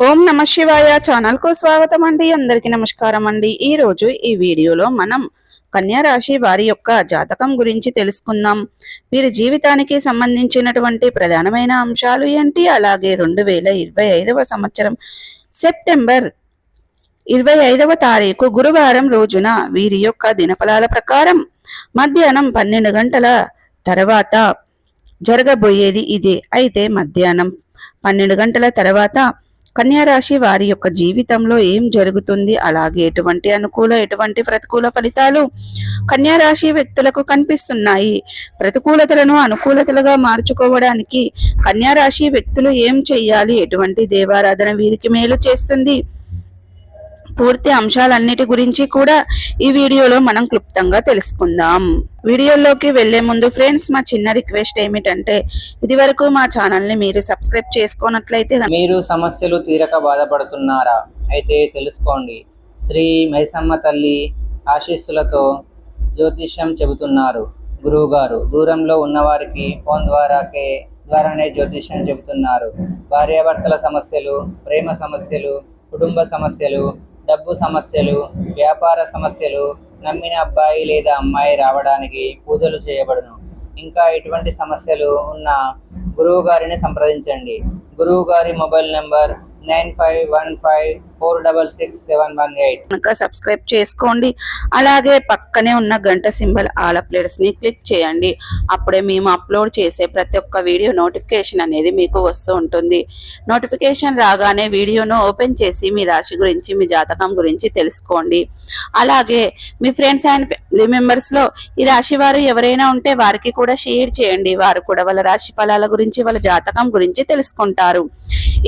ఓం నమ శివాయ ఛానల్ కు స్వాగతం అండి. అందరికీ నమస్కారం అండి. ఈ రోజు ఈ వీడియోలో మనం కన్యా రాశి వారి యొక్క జాతకం గురించి తెలుసుకుందాం. వీరి జీవితానికి సంబంధించినటువంటి ప్రధానమైన అంశాలు ఏంటి, అలాగే 2025వ సంవత్సరం సెప్టెంబర్ 25వ తారీఖు గురువారం రోజున వీరి యొక్క దినఫలాల ప్రకారం మధ్యాహ్నం 12 గంటల తర్వాత జరగబోయేది ఇదే. అయితే మధ్యాహ్నం 12 గంటల తర్వాత కన్యా రాశి వారి యొక్క జీవితంలో ఏం జరుగుతుంది, అలాగే ఎటువంటి అనుకూల ఎటువంటి ప్రతికూల ఫలితాలు కన్యా రాశి వ్యక్తులకు కనిపిస్తున్నాయి, ప్రతికూలతలను అనుకూలతలుగా మార్చుకోవడానికి కన్యా రాశి వ్యక్తులు ఏం చెయ్యాలి, ఎటువంటి దేవారాధన వీరికి మేలు చేస్తుంది, పూర్తి అంశాలన్నిటి గురించి కూడా ఈ వీడియోలో మనం క్లుప్తంగా తెలుసుకుందాం. వీడియోలోకి వెళ్లే ముందు ఫ్రెండ్స్, మా చిన్న రిక్వెస్ట్ ఏమిటంటే, ఇది వరకు మా ఛానల్ ని మీరు సబ్స్క్రైబ్ చేసుకున్నట్లయితే మీరు సమస్యలు తీరక బాధపడుతున్నారా? అయితే తెలుసుకోండి. శ్రీ మైసమ్మ తల్లి ఆశీస్సులతో జ్యోతిష్యం చెబుతున్నారు గురువుగారు. దూరంలో ఉన్నవారికి ఫోన్ ద్వారానే జ్యోతిష్యం చెబుతున్నారు. భార్యాభర్తల సమస్యలు, ప్రేమ సమస్యలు, కుటుంబ సమస్యలు, డబ్బు సమస్యలు, వ్యాపార సమస్యలు, నమ్మిన అబ్బాయి లేదా అమ్మాయి రావడానికి పూజలు చేయబడును. ఇంకా ఎటువంటి సమస్యలు ఉన్న గురువు గారిని సంప్రదించండి. గురువు గారి మొబైల్ నెంబర్ 9515466718. సబ్స్క్రైబ్ చేసుకోండి. అలాగే పక్కనే ఉన్న గంట సింబల్ ఆల్ అప్డేట్స్ ని క్లిక్ చేయండి. అప్పుడే మేము అప్లోడ్ చేసే ప్రతి ఒక్క వీడియో నోటిఫికేషన్ అనేది మీకు వస్తూ ఉంటుంది. నోటిఫికేషన్ రాగానే వీడియోను ఓపెన్ చేసి మీ రాశి గురించి, మీ జాతకం గురించి తెలుసుకోండి. అలాగే మీ ఫ్రెండ్స్ అండ్ ఫ్యామిలీ మెంబర్స్ లో ఈ రాశి వారు ఎవరైనా ఉంటే వారికి కూడా షేర్ చేయండి. వారు కూడా వాళ్ళ రాశి ఫలాల గురించి, వాళ్ళ జాతకం గురించి తెలుసుకుంటారు.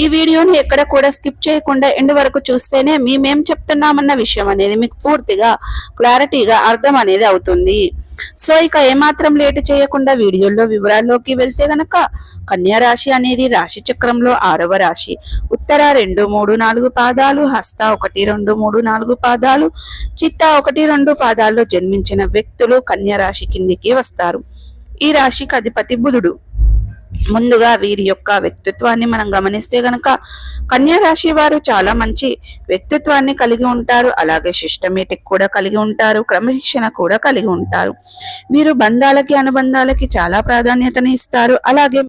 ఈ వీడియోని ఎక్కడ కూడా స్కిప్ చేయకుండా ఎండ్ వరకు చూస్తేనే మేమేం చెప్తున్నామన్న విషయం అనేది మీకు పూర్తిగా క్లారిటీగా అర్థం అనేది అవుతుంది. సో ఇక ఏమాత్రం లేట్ చేయకుండా వీడియోలో వివరాల్లోకి వెళ్తే గనక, కన్యా రాశి అనేది రాశి చక్రంలో 6వ రాశి. ఉత్తర 2, 3, 4 పాదాలు, హస్త 1, 2, 3, 4 పాదాలు, చిత్త 1, 2 పాదాల్లో జన్మించిన వ్యక్తులు కన్యా రాశి కిందికి వస్తారు. ఈ రాశికి అధిపతి బుధుడు. ముందుగా వీరి యొక్క వ్యక్తిత్వాన్ని మనం గమనిస్తే గనక, కన్యా రాశి వారు చాలా మంచి వ్యక్తిత్వాన్ని కలిగి ఉంటారు. అలాగే సిస్టమేటిక్ కూడా కలిగి ఉంటారు, క్రమశిక్షణ కూడా కలిగి ఉంటారు. వీరు బంధాలకి, అనుబంధాలకి చాలా ప్రాధాన్యతని ఇస్తారు. అలాగే